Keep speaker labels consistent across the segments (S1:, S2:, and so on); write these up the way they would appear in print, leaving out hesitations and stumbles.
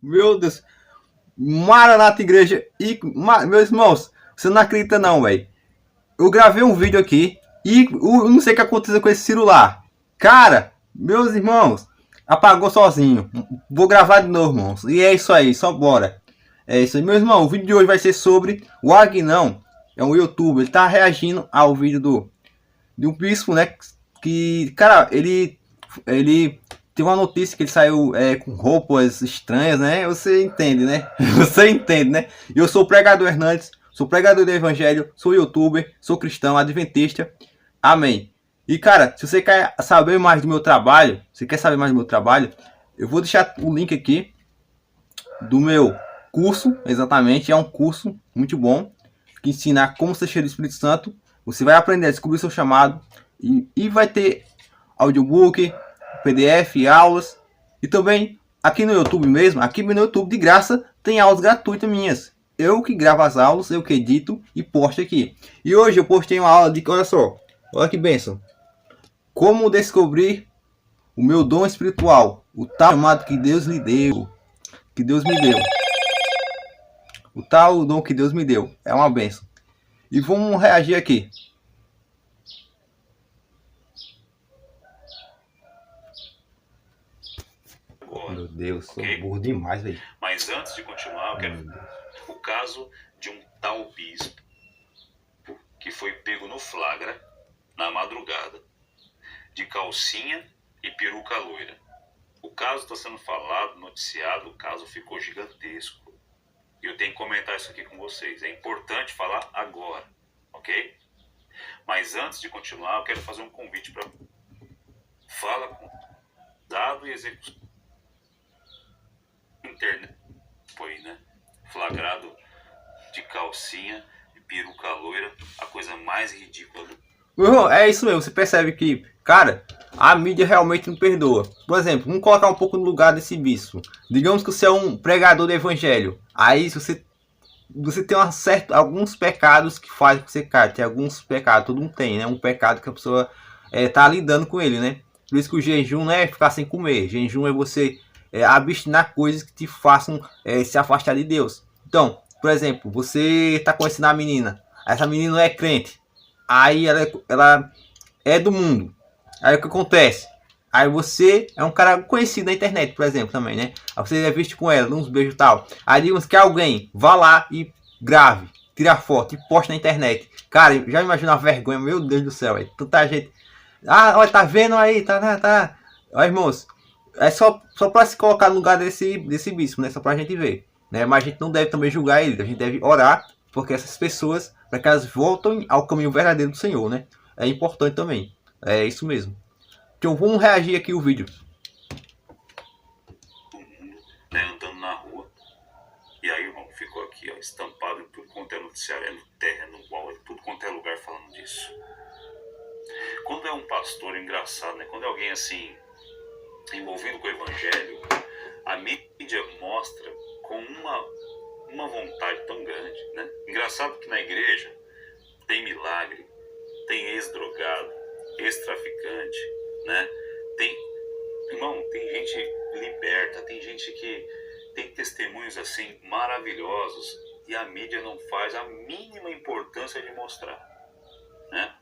S1: Meu Deus. Maranata Igreja. E, meus irmãos, você não acredita não, velho. Eu gravei um vídeo aqui e eu não sei o que aconteceu com esse celular. Cara, meus irmãos, apagou sozinho. Vou gravar de novo, irmãos. E é isso aí, só bora. É isso aí, meu irmão. O vídeo de hoje vai ser sobre o Agnão. É um youtuber. Ele tá reagindo ao vídeo de um bispo, né? Que, cara, ele tem uma notícia que ele saiu com roupas estranhas, né? Você entende, né? Você entende, né? Eu sou o Pregador Hernandes, sou pregador do Evangelho, sou youtuber, sou cristão, adventista. Amém. E, cara, se você quer saber mais do meu trabalho, eu vou deixar o link aqui do meu curso, exatamente. É um curso muito bom que ensina como ser cheio do Espírito Santo. Você vai aprender a descobrir seu chamado e vai ter audiobook, PDF, aulas. E também aqui no YouTube mesmo, aqui no YouTube de graça, tem aulas gratuitas minhas. Eu que gravo as aulas, eu que edito e posto aqui. E hoje eu postei uma aula de, olha só, olha que bênção. Como descobrir o meu dom espiritual, o tal chamado que Deus lhe deu, que Deus me deu. O tal dom que Deus me deu. É uma bênção. E vamos reagir aqui. Meu Deus, sou burro demais, velho.
S2: Mas antes de continuar, eu quero o caso de um tal bispo que foi pego no flagra, na madrugada, de calcinha e peruca loira. O caso está sendo falado, noticiado, o caso ficou gigantesco. E eu tenho que comentar isso aqui com vocês. É importante falar agora, ok? Mas antes de continuar, eu quero fazer um convite para... Fala com dado e execução. Internet foi, né? Flagrado de calcinha e peruca loira, a coisa mais ridícula do...
S1: É isso mesmo, você percebe que, cara, a mídia realmente não perdoa. Por exemplo, vamos colocar um pouco no lugar desse bispo. Digamos que você é um pregador do evangelho. Aí você tem alguns pecados que fazem que você caia. Tem alguns pecados, todo mundo tem, né? Um pecado que a pessoa tá lidando com ele, né? Por isso que o jejum não é ficar sem comer. Jejum é você abstinar coisas que te façam se afastar de Deus. Então, por exemplo, você tá conhecendo a menina. Essa menina não é crente. Aí ela é do mundo. Aí o que acontece? Aí você é um cara conhecido na internet, por exemplo, também, né? Aí você é visto com ela, uns beijos e tal. Aí digamos que alguém vá lá e grave, tira foto e posta na internet. Cara, já imagina a vergonha, meu Deus do céu, véio. Tanta gente. Ah, olha, tá vendo aí, tá. Olha, irmãos, é só pra se colocar no lugar desse bispo, né? Só pra gente ver, né? Mas a gente não deve também julgar ele, a gente deve orar porque essas pessoas, para que elas voltem ao caminho verdadeiro do Senhor, né? É importante também. É isso mesmo. Então vamos reagir aqui o vídeo.
S2: Todo mundo, né, andando na rua. E aí, irmão, ficou aqui, ó, estampado em tudo quanto é noticiário, é no terra, no wall, em tudo quanto é lugar falando disso. Quando é um pastor, é engraçado, né? Quando é alguém assim, envolvido com o evangelho, a mídia mostra com uma vontade tão grande, né? Engraçado que na igreja tem milagre, tem ex-drogado, ex-traficante, né? Irmão, tem gente liberta, tem gente que tem testemunhos assim maravilhosos e a mídia não faz a mínima importância de mostrar, né?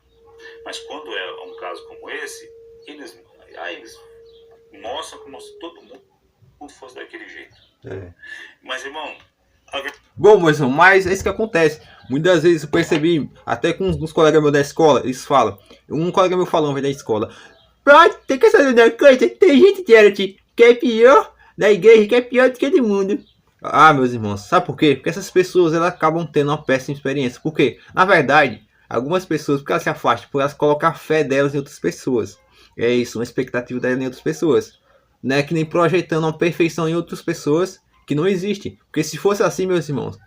S2: Mas quando é um caso como esse, eles mostram como se todo mundo fosse daquele jeito. Mas, irmão...
S1: Bom, mas é isso que acontece. Muitas vezes eu percebi, até com uns colegas meus da escola, eles falam. Um colega meu falando da escola. Pronto, tem que saber da coisa. Tem gente que é pior da igreja, que é pior do que do mundo. Ah, meus irmãos, sabe por quê? Porque essas pessoas elas acabam tendo uma péssima experiência. Por quê? Na verdade, algumas pessoas, porque elas se afastam, por elas colocar a fé delas em outras pessoas. É isso, uma expectativa delas em outras pessoas. Não é que nem projetando uma perfeição em outras pessoas que não existe. Porque se fosse assim, meus irmãos,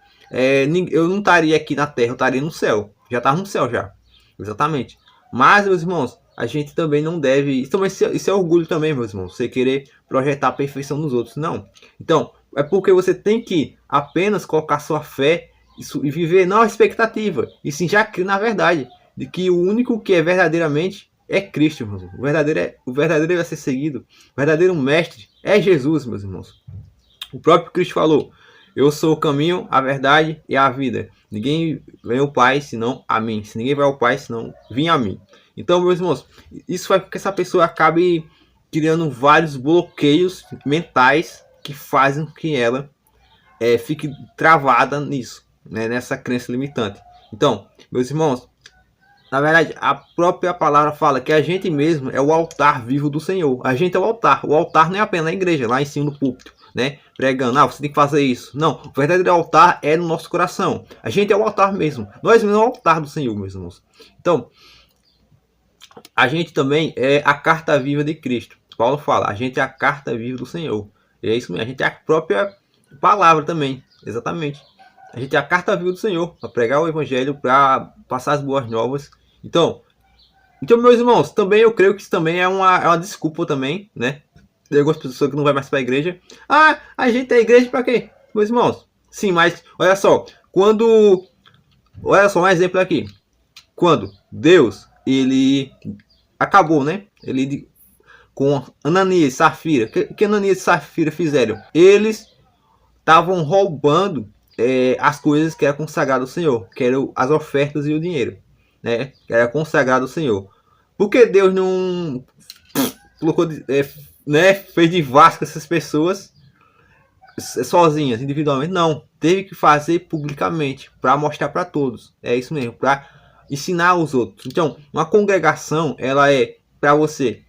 S1: eu não estaria aqui na terra, eu estaria no céu. Já estava no céu já. Exatamente. Mas, meus irmãos, a gente também não deve... Isso é orgulho também, meus irmãos. Você querer projetar a perfeição nos outros. Não. Então, é porque você tem que apenas colocar sua fé e viver não a expectativa. E sim já crer na verdade. De que o único que é verdadeiramente é Cristo, meus irmãos. O verdadeiro vai ser seguido. O verdadeiro mestre é Jesus, meus irmãos. O próprio Cristo falou: eu sou o caminho, a verdade e a vida. Ninguém vem ao Pai senão a mim. Se ninguém vai ao Pai senão vem a mim. Então, meus irmãos, isso faz com que essa pessoa acabe criando vários bloqueios mentais que fazem com que ela fique travada nisso, né, nessa crença limitante. Então, meus irmãos, na verdade, a própria palavra fala que a gente mesmo é o altar vivo do Senhor. A gente é o altar. O altar não é apenas na igreja, lá em cima do púlpito, né? Pregando, você tem que fazer isso. Não, o verdadeiro altar é no nosso coração. A gente é o altar mesmo. Nós mesmos é o altar do Senhor, meus irmãos. Então, a gente também é a carta viva de Cristo. Paulo fala, a gente é a carta viva do Senhor. E é isso mesmo, a gente é a própria palavra também. Exatamente. A gente é a carta viva do Senhor, para pregar o evangelho, para passar as boas novas. Então, meus irmãos, também eu creio que isso também é uma desculpa também, né? Tem algumas pessoas que não vai mais para a igreja. A gente é igreja para quê? Meus irmãos, sim, mas olha só, olha só um exemplo aqui. Quando Deus, ele acabou, né? Ele com Ananias e Safira. O que Ananias e Safira fizeram? Eles estavam roubando as coisas que eram consagradas ao Senhor, que eram as ofertas e o dinheiro, né? Que era consagrado ao Senhor. Por que Deus não colocou, né, fez de vasca essas pessoas sozinhas, individualmente? Não, teve que fazer publicamente para mostrar para todos. É isso mesmo, para ensinar os outros. Então, uma congregação, ela é para você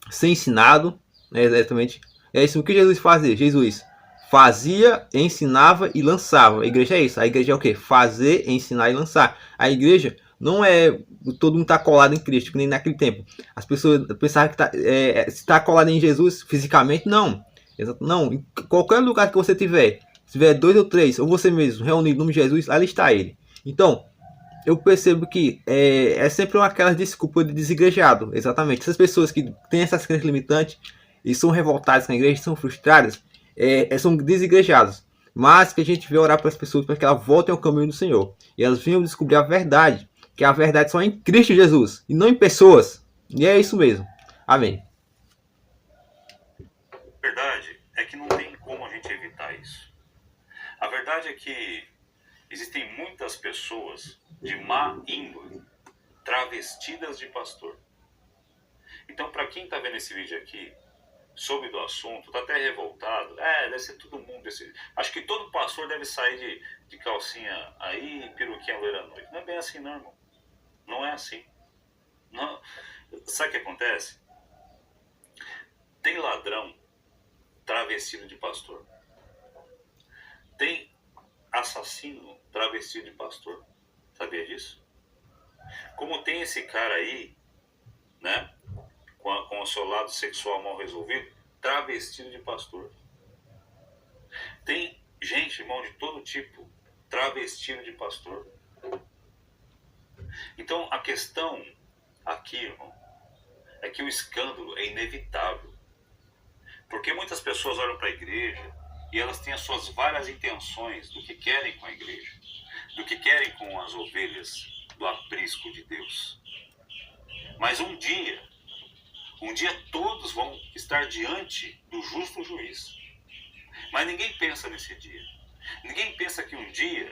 S1: ser ensinado, né, exatamente. É isso que Jesus fazia. Jesus fazia, ensinava e lançava. A igreja é isso. A igreja é o quê? Fazer, ensinar e lançar. A igreja não é todo mundo tá colado em Cristo, que nem naquele tempo. As pessoas pensavam que se está colado em Jesus fisicamente, não. Não, em qualquer lugar que você tiver, se tiver 2 ou 3, ou você mesmo reunido no nome de Jesus, ali está ele. Então, eu percebo que é sempre aquelas desculpas de desigrejado. Exatamente. Essas pessoas que têm essas crenças limitantes e são revoltadas com a igreja, são frustradas, são desigrejadas. Mas que a gente vê orar para as pessoas para que elas voltem ao caminho do Senhor. E elas venham descobrir a verdade. Que a verdade só é em Cristo Jesus. E não em pessoas. E é isso mesmo. Amém.
S2: A verdade é que não tem como a gente evitar isso. A verdade é que existem muitas pessoas de má índole travestidas de pastor. Então, para quem está vendo esse vídeo aqui, soube do assunto, está até revoltado, deve ser todo mundo desse... Acho que todo pastor deve sair de calcinha aí e peruquinha loira à noite. Não é bem assim, não, irmão. Não é assim. Não. Sabe o que acontece? Tem ladrão travestido de pastor. Tem assassino travestido de pastor. Sabia disso? Como tem esse cara aí, né? Com o seu lado sexual mal resolvido, travestido de pastor. Tem gente, irmão, de todo tipo, travestido de pastor. Então, a questão aqui, irmão, é que o escândalo é inevitável. Porque muitas pessoas olham para a igreja e elas têm as suas várias intenções do que querem com a igreja, do que querem com as ovelhas do aprisco de Deus. Mas um dia todos vão estar diante do justo juiz. Mas ninguém pensa nesse dia. Ninguém pensa que um dia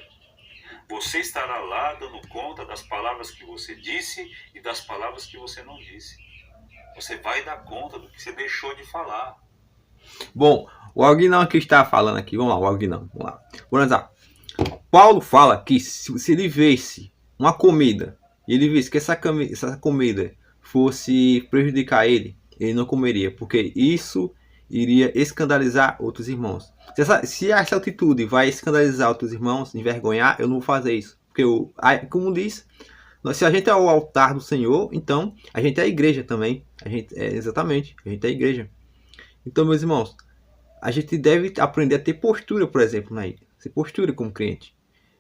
S2: você estará lá dando conta das palavras que você disse e das palavras que você não disse. Você vai dar conta do que você deixou de falar.
S1: Bom, o Aguinaldo que está falando aqui, vamos lá, o Aguinaldo, vamos lá. Vamos lá. Paulo fala que se ele visse uma comida, e ele visse que essa comida fosse prejudicar ele não comeria, porque isso iria escandalizar outros irmãos. Se essa atitude vai escandalizar outros irmãos, envergonhar, eu não vou fazer isso. Porque, como diz, se a gente é o altar do Senhor, então a gente é a igreja também. Exatamente, a gente é a igreja. Então, meus irmãos, a gente deve aprender a ter postura, por exemplo, na igreja. Ter postura como crente.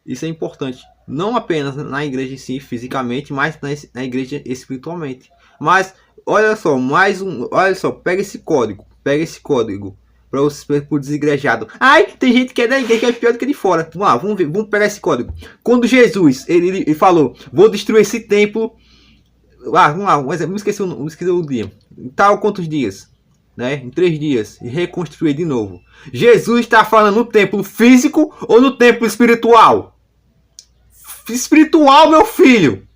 S1: Isso é importante. Não apenas na igreja em si, fisicamente, mas na igreja espiritualmente. Mas, olha só, pega esse código para o desigrejado. Tem gente que é da igreja que é pior do que de fora. Vamos lá, vamos pegar esse código. Quando Jesus, ele falou, vou destruir esse templo. Vamos lá, um exemplo, não esqueci o dia. Tal quantos dias? né, em 3 dias e reconstruir de novo. Jesus está falando no templo físico ou no templo espiritual? Espiritual, meu filho.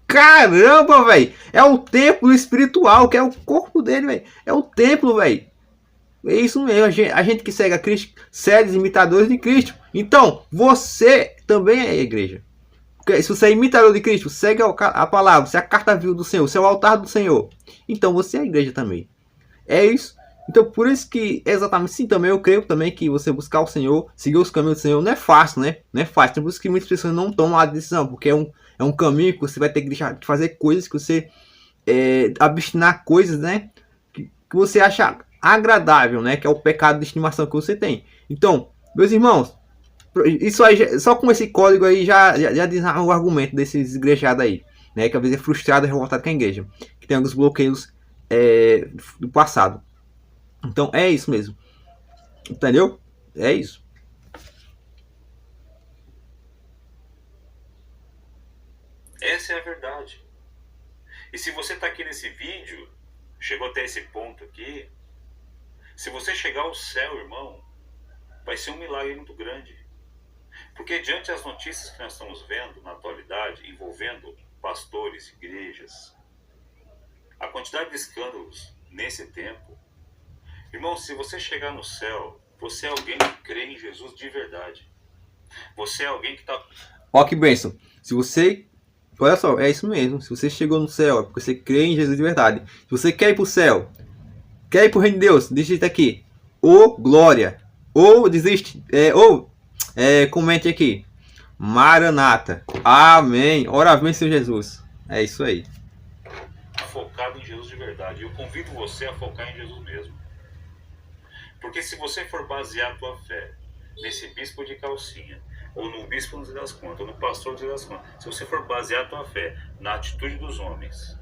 S1: Caramba, velho. É o templo espiritual, que é o corpo dele, velho. É o templo, velho. É isso mesmo. A gente que segue a Cristo, segue os imitadores de Cristo. Então, você também é a igreja. Porque se você é imitador de Cristo, segue a palavra, você é a carta viva do Senhor, você é o altar do Senhor. Então, você é a igreja também. É isso. Então, por isso que, exatamente, sim, também eu creio também que você buscar o Senhor, seguir os caminhos do Senhor, não é fácil, né? Não é fácil. Tem por isso que muitas pessoas não tomam a decisão, porque é um caminho que você vai ter que deixar de fazer coisas que você abstinar coisas, né? Que você acha agradável, né? Que é o pecado de estimação que você tem. Então, meus irmãos, isso aí, só com esse código aí já diz o argumento desses igrejados aí, né? Que às vezes é frustrado e revoltado com a igreja, que tem alguns bloqueios do passado. Então é isso mesmo. Entendeu? É isso.
S2: Essa é a verdade. E se você está aqui nesse vídeo, chegou até esse ponto aqui, se você chegar ao céu, irmão, vai ser um milagre muito grande. Porque diante das notícias que nós estamos vendo na atualidade, envolvendo pastores, igrejas, a quantidade de escândalos nesse tempo, irmão, se você chegar no céu, você é alguém que crê em Jesus de verdade. Você é alguém que está...
S1: Ó que bênção. Se você... Olha só, é isso mesmo. Se você chegou no céu, é porque você crê em Jesus de verdade. Se você quer ir para o céu, quer ir para o reino de Deus, digita aqui. Ou glória. Ou desiste. Comente aqui. Maranata. Amém. Ora vem, Senhor Jesus. É isso aí.
S2: Focado em Jesus de verdade. Eu convido você a focar em Jesus mesmo. Porque se você for basear a tua fé nesse bispo de calcinha, ou no bispo não sei das contas, ou no pastor não sei das contas, se você for basear a tua fé na atitude dos homens,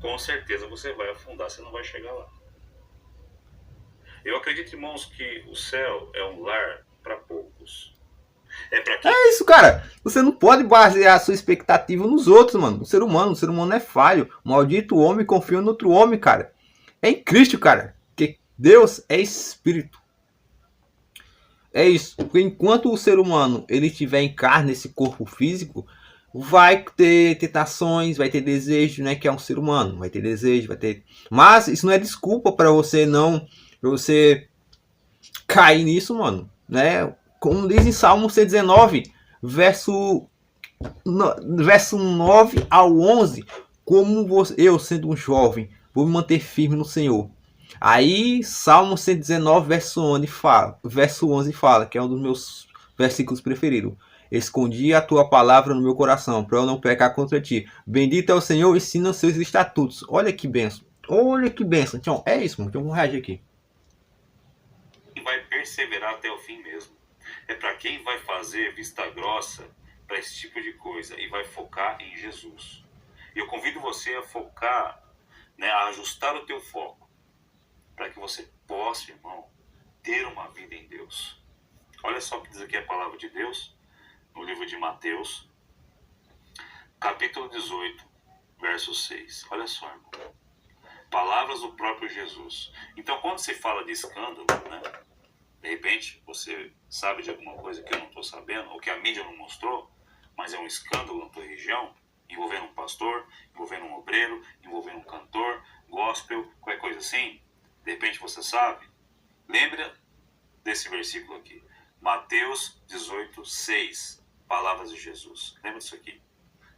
S2: com certeza você vai afundar, você não vai chegar lá. Eu acredito, irmãos, que o céu é um lar para poucos.
S1: É isso, cara. Você não pode basear a sua expectativa nos outros, mano. O ser humano é falho. O maldito homem confia no outro homem, cara. É em Cristo, cara. Porque Deus é espírito. É isso. Porque enquanto o ser humano ele estiver em carne, nesse corpo físico, vai ter tentações, vai ter desejo, né? Que é um ser humano. Vai ter desejo, vai ter... Mas isso não é desculpa para você não... Pra você cair nisso, mano. Né? Como diz em Salmo 119, verso 9 ao 11, como eu, sendo um jovem, vou me manter firme no Senhor. Aí, Salmo 119, verso 11 fala, que é um dos meus versículos preferidos. Escondi a tua palavra no meu coração, para eu não pecar contra ti. Bendito é o Senhor, ensina os seus estatutos. Olha que benção. Olha que benção. Então, é isso, mano. Então, vamos reagir aqui.
S2: Vai perseverar até o fim mesmo. É para quem vai fazer vista grossa para esse tipo de coisa e vai focar em Jesus. E eu convido você a focar, né, a ajustar o teu foco para que você possa, irmão, ter uma vida em Deus. Olha só o que diz aqui a palavra de Deus no livro de Mateus, capítulo 18, verso 6. Olha só, irmão. Palavras do próprio Jesus. Então, quando se fala de escândalo, né? De repente, você sabe de alguma coisa que eu não estou sabendo, ou que a mídia não mostrou, mas é um escândalo na tua região, envolvendo um pastor, envolvendo um obreiro, envolvendo um cantor, gospel, qualquer coisa assim. De repente você sabe. Lembra desse versículo aqui. Mateus 18, 6. Palavras de Jesus. Lembra disso aqui.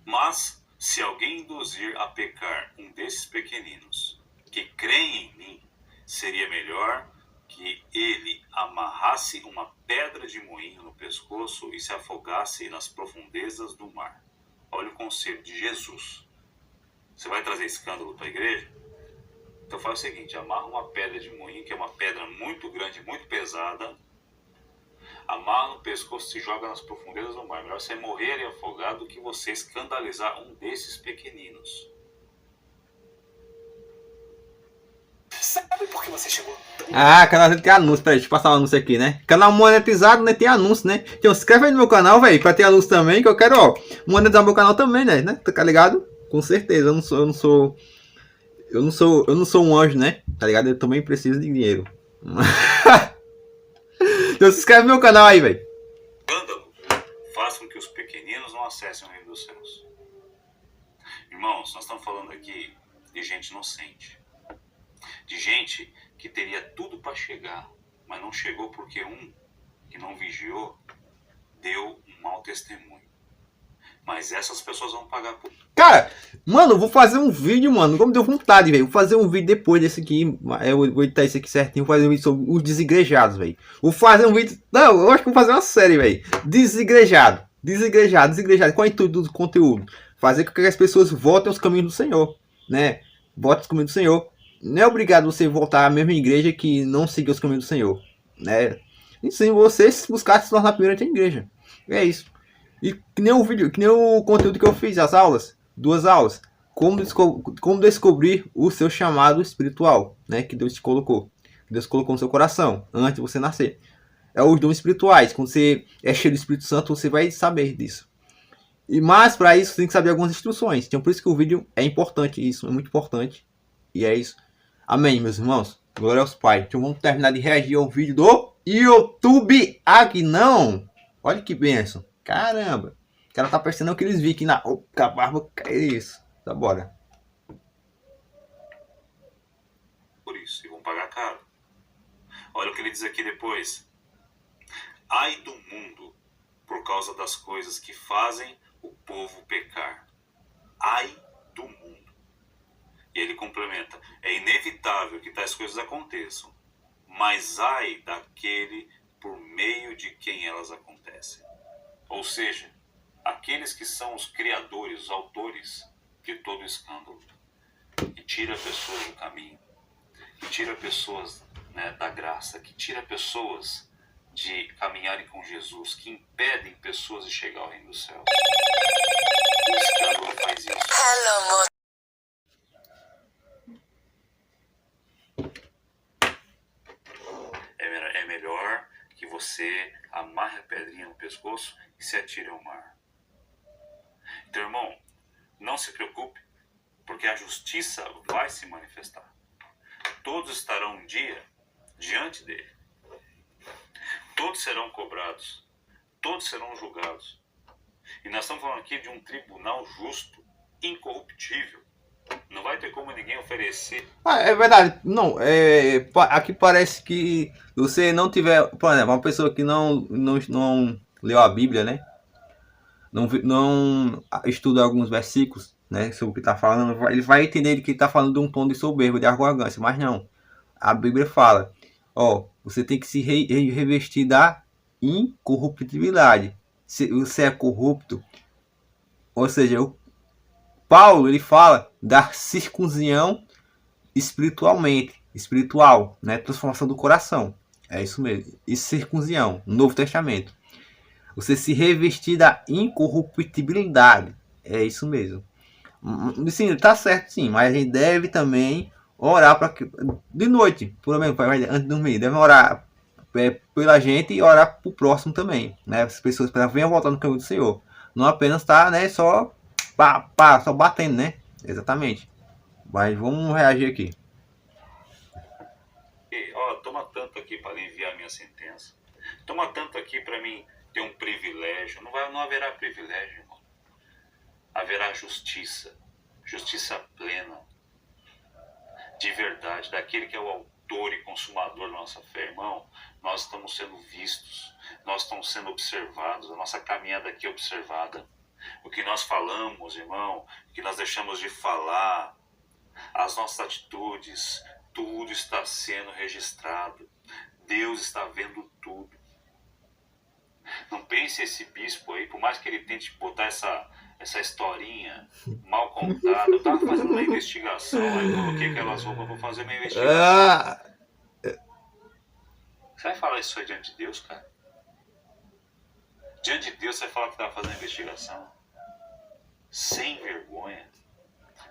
S2: Mas, se alguém induzir a pecar um desses pequeninos, que creem em mim, seria melhor que ele amarrasse uma pedra de moinho no pescoço e se afogasse nas profundezas do mar. Olha o conselho de Jesus. Você vai trazer escândalo para a igreja? Então faz o seguinte, amarra uma pedra de moinho, que é uma pedra muito grande, muito pesada, amarra no pescoço e se joga nas profundezas do mar. Melhor você morrer e afogado do que você escandalizar um desses pequeninos.
S3: Sabe por que você chegou?
S1: Ah, canal tem anúncio, peraí, deixa eu passar um anúncio aqui, né? Canal monetizado, né? Tem anúncio, né? Então se inscreve aí no meu canal, velho, pra ter anúncio também, que eu quero, ó, monetizar meu canal também, né? Tá ligado? Com certeza, eu não sou Eu não sou um anjo, né? Tá ligado? Eu também preciso de dinheiro. Então se inscreve no meu canal aí, velho.
S2: Escândalo faz com que os pequeninos não acessem o reino dos céus. Irmãos, nós estamos falando aqui de gente inocente. De gente que teria tudo para chegar, mas não chegou porque um que não vigiou deu um mau testemunho. Mas essas pessoas vão pagar por...
S1: Cara, mano, eu vou fazer um vídeo, mano. Como deu vontade, velho. Vou fazer um vídeo depois desse aqui. Eu vou editar isso aqui certinho. Vou fazer um vídeo sobre os desigrejados, velho. Vou fazer um vídeo. Não, eu acho que vou fazer uma série, velho. Desigrejado. Desigrejado, desigrejado. Qual é o intuito do conteúdo? Fazer com que as pessoas voltem aos caminhos do Senhor, né? Voltem aos caminhos do Senhor. Não é obrigado você voltar à mesma igreja que não seguir os caminhos do Senhor, né? E sim, você buscar se tornar primeiro a igreja. É isso. E que nem o vídeo, que nem o conteúdo que eu fiz, as aulas, 2 aulas, como descobrir o seu chamado espiritual, né, que Deus te colocou. Que Deus colocou no seu coração, antes de você nascer. É os dons espirituais. Quando você é cheio do Espírito Santo, você vai saber disso. E mais para isso, você tem que saber algumas instruções. Então por isso que o vídeo é importante, isso é muito importante. E é isso. Amém, meus irmãos. Glória aos Pai. Então vamos terminar de reagir ao vídeo do YouTube Agnão. Olha que benção. Caramba. O cara tá parecendo aqueles vikings na... Opa, a barba... É isso. Tá, bora.
S2: Por isso, e vão pagar caro. Olha o que ele diz aqui depois. Ai do mundo, por causa das coisas que fazem o povo pecar. Ai do mundo. E ele complementa. É inevitável que tais coisas aconteçam. Mas ai daquele por meio de quem elas acontecem. Ou seja, aqueles que são os criadores, os autores de todo escândalo, que tira pessoas do caminho, que tira pessoas, né, da graça, que tira pessoas de caminharem com Jesus, que impedem pessoas de chegar ao reino dos céus. O escândalo faz isso. É melhor que você amarre a pedrinha no pescoço e se atire ao mar. Então, irmão, não se preocupe, porque a justiça vai se manifestar. Todos estarão um dia diante dele. Todos serão cobrados. Todos serão julgados. E nós estamos falando aqui de um tribunal justo, incorruptível. Não vai ter como ninguém oferecer.
S1: É verdade. Não, aqui parece que você não tiver... Por exemplo, uma pessoa que não leu a Bíblia, né? Não estuda alguns versículos, né, sobre o que está falando, ele vai entender que está falando de um tom de soberba, de arrogância, mas não. A Bíblia fala, você tem que se revestir da incorruptibilidade. Se você é corrupto, ou seja, Paulo ele fala da circuncisão espiritual, né, transformação do coração. É isso mesmo. E circuncisão, no Novo Testamento. Você se revestir da incorruptibilidade. É isso mesmo. Sim, tá certo sim, mas a gente deve também orar para que de noite, por exemplo, antes de dormir, deve orar pela gente e orar pro próximo também, né? As pessoas para venham voltar no caminho do Senhor. Não apenas tá, né, só só batendo, né? Exatamente. Mas vamos reagir aqui.
S2: Toma tanto aqui para aliviar a minha sentença. Toma tanto aqui para mim ter um privilégio. Não haverá privilégio, irmão. Haverá justiça. Justiça plena. De verdade. Daquele que é o autor e consumador da nossa fé, irmão. Nós estamos sendo vistos. Nós estamos sendo observados. A nossa caminhada aqui é observada. O que nós falamos, irmão. O que nós deixamos de falar. As nossas atitudes. Tudo está sendo registrado. Deus está vendo tudo. Não pense esse bispo aí, por mais que ele tente botar essa historinha mal contada. Eu tava fazendo uma investigação, aí coloquei aquelas roupas para fazer uma investigação. Você vai falar isso aí diante de Deus, cara? Diante de Deus você vai falar que tava fazendo investigação? Sem vergonha.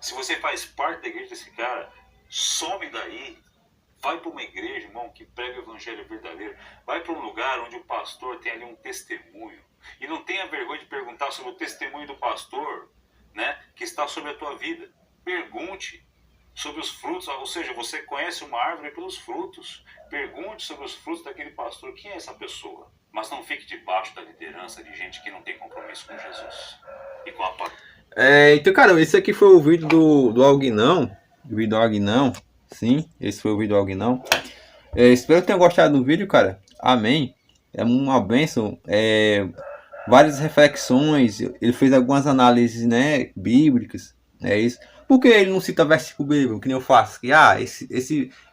S2: Se você faz parte da igreja desse cara, some daí. Vai para uma igreja, irmão, que prega o evangelho verdadeiro. Vai para um lugar onde o pastor tem ali um testemunho. E não tenha vergonha de perguntar sobre o testemunho do pastor, né, que está sobre a tua vida. Pergunte sobre os frutos, ou seja, você conhece uma árvore pelos frutos. Pergunte sobre os frutos daquele pastor, quem é essa pessoa? Mas não fique debaixo da liderança de gente que não tem compromisso com Jesus e com a paz.
S1: Então, cara, esse aqui foi o vídeo do Algnão. O vídeo do Algnão. Sim, esse foi o vídeo do Algnão. Espero que tenham gostado do vídeo, cara. Amém. É uma bênção. Várias reflexões. Ele fez algumas análises, né, bíblicas. É isso. Por que ele não cita versículo bíblico, que nem eu faço? Que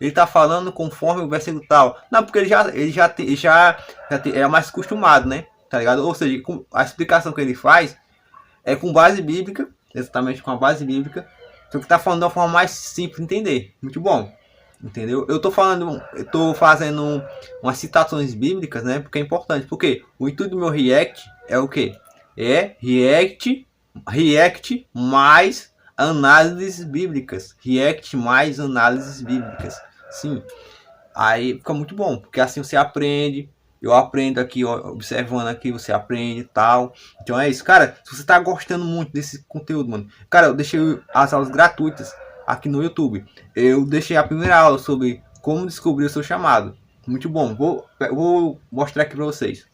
S1: ele tá falando conforme o versículo tal. Não, porque ele já é mais acostumado, né? Tá ligado? Ou seja, a explicação que ele faz é com base bíblica, exatamente com a base bíblica, só que tá falando de uma forma mais simples de entender. Muito bom. Entendeu? Eu tô fazendo umas citações bíblicas, né? Porque é importante. Porque o intuito do meu react é o quê? É react mais análises bíblicas. React mais análises bíblicas. Sim. Aí fica muito bom, porque assim você aprende. Eu aprendo aqui, ó, observando aqui, você aprende e tal. Então é isso, cara. Se você tá gostando muito desse conteúdo, mano, cara, eu deixei as aulas gratuitas aqui no YouTube. Eu deixei a primeira aula sobre como descobrir o seu chamado. Muito bom. Vou mostrar aqui pra vocês.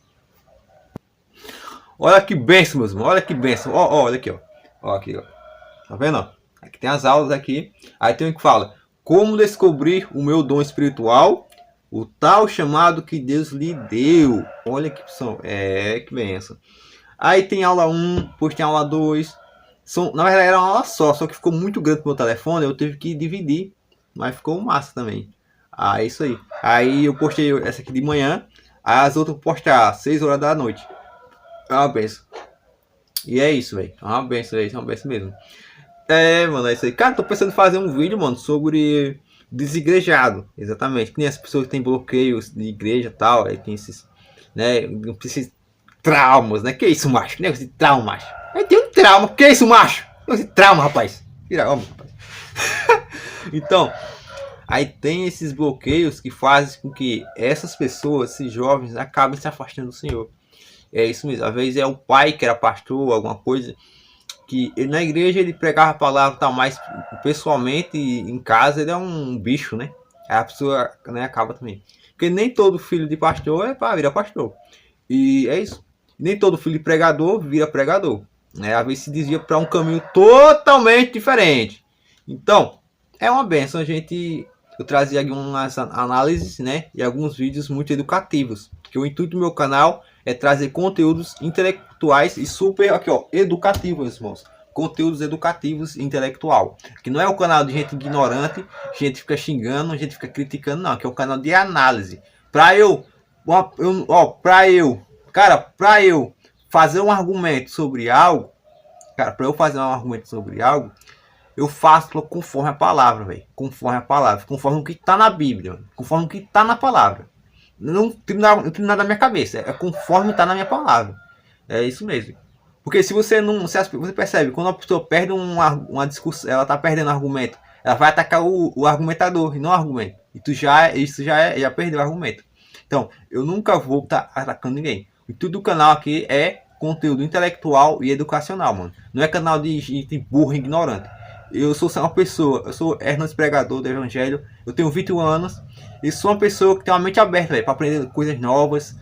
S1: Olha que benção, meus irmãos. Olha que benção. Olha aqui, ó. Ó, aqui, ó. Tá vendo, ó? Aqui tem as aulas aqui. Aí tem o que fala: como descobrir o meu dom espiritual, o tal chamado que Deus lhe deu. Olha que opção. Que benção. Aí tem aula 1, depois tem aula 2. Na verdade era uma aula só que ficou muito grande pro meu telefone. Eu tive que dividir. Mas ficou massa também. É isso aí. Aí eu postei essa aqui de manhã. As outras eu postar às 6 horas da noite. É uma benção. E é isso, velho. É uma benção, é uma benção mesmo. Mano, é isso aí. Cara, tô pensando em fazer um vídeo, mano, sobre desigrejado. Exatamente. Que nem as pessoas que tem bloqueios de igreja e tal. Aí tem esses, né, esses traumas, né? Que isso, macho? Que negócio de trauma, macho? Aí tem um trauma. Que isso, macho? Negócio de trauma, rapaz. Vira homem, rapaz. Então, aí tem esses bloqueios que fazem com que essas pessoas, esses jovens, acabem se afastando do Senhor. É isso mesmo. Às vezes é o pai que era pastor, alguma coisa, que ele, na igreja ele pregava a palavra, tá, mais pessoalmente, em casa ele é um bicho, né? Aí a pessoa, né, acaba também. Porque nem todo filho de pastor é para virar pastor. E é isso. Nem todo filho de pregador vira pregador. Né? Às vezes se desvia para um caminho totalmente diferente. Então, é uma benção a gente. Eu trazia algumas análises, né? E alguns vídeos muito educativos. Que o intuito do meu canal é trazer conteúdos intelectuais e super, aqui ó, educativos, irmãos. Conteúdos educativos e intelectual. Que não é o canal de gente ignorante, gente fica xingando, gente fica criticando, não. Que é o canal de análise. Pra eu fazer um argumento sobre algo, eu faço conforme a palavra, velho. Conforme a palavra, conforme o que está na Bíblia, conforme o que está na palavra. Não tem nada na minha cabeça, é conforme está na minha palavra. É isso mesmo. Porque se você não, você percebe, quando a pessoa perde uma discussão, ela está perdendo argumento, ela vai atacar o argumentador e não o argumento. E isso já perdeu o argumento. Então, eu nunca vou estar atacando ninguém. O intuito do canal aqui é conteúdo intelectual e educacional, mano. Não é canal de gente burra e ignorante. Eu sou uma pessoa, eu sou Hernandes pregador do evangelho, eu tenho 21 anos e sou uma pessoa que tem uma mente aberta para aprender coisas novas,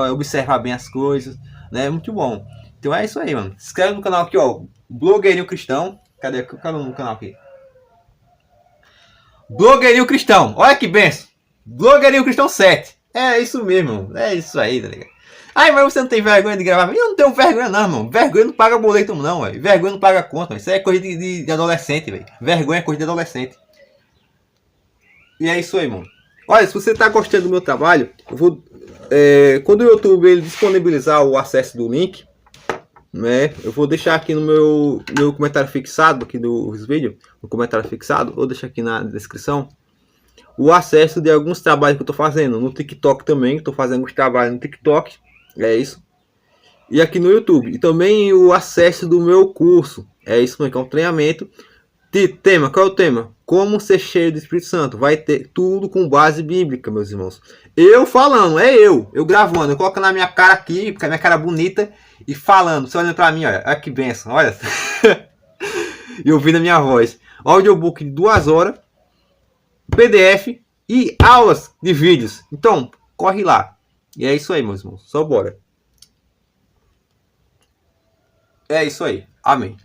S1: observar bem as coisas, né? Muito bom. Então é isso aí, mano. Se inscreve no canal aqui, ó, Blogueirinho Cristão. Cadê o canal aqui? Blogueirinho Cristão, olha que benção. Blogueirinho Cristão 7. É isso mesmo, é isso aí, tá ligado? Ai, mas você não tem vergonha de gravar? Eu não tenho vergonha não, mano. Vergonha não paga boleto não, velho. Vergonha não paga conta, véio. Isso é coisa de adolescente, velho. Vergonha é coisa de adolescente. E é isso aí, mano. Olha, se você tá gostando do meu trabalho, eu vou... quando o YouTube ele disponibilizar o acesso do link, né? Eu vou deixar aqui no meu comentário fixado, aqui dos vídeos, no comentário fixado, vou deixar aqui na descrição, o acesso de alguns trabalhos que eu tô fazendo. No TikTok também, tô fazendo alguns trabalhos no TikTok. É isso. E aqui no YouTube. E também o acesso do meu curso. É isso mesmo, que é um treinamento. Tema, qual é o tema? Como ser cheio do Espírito Santo. Vai ter tudo com base bíblica, meus irmãos. Eu falando, eu gravando. Eu coloco na minha cara aqui, porque a minha cara é bonita, e falando. Você olhando pra mim, olha que benção, olha. E ouvindo a minha voz. audiobook de 2 horas, PDF e aulas de vídeos. Então, corre lá. E é isso aí, meus irmãos. Só bora. É isso aí. Amém.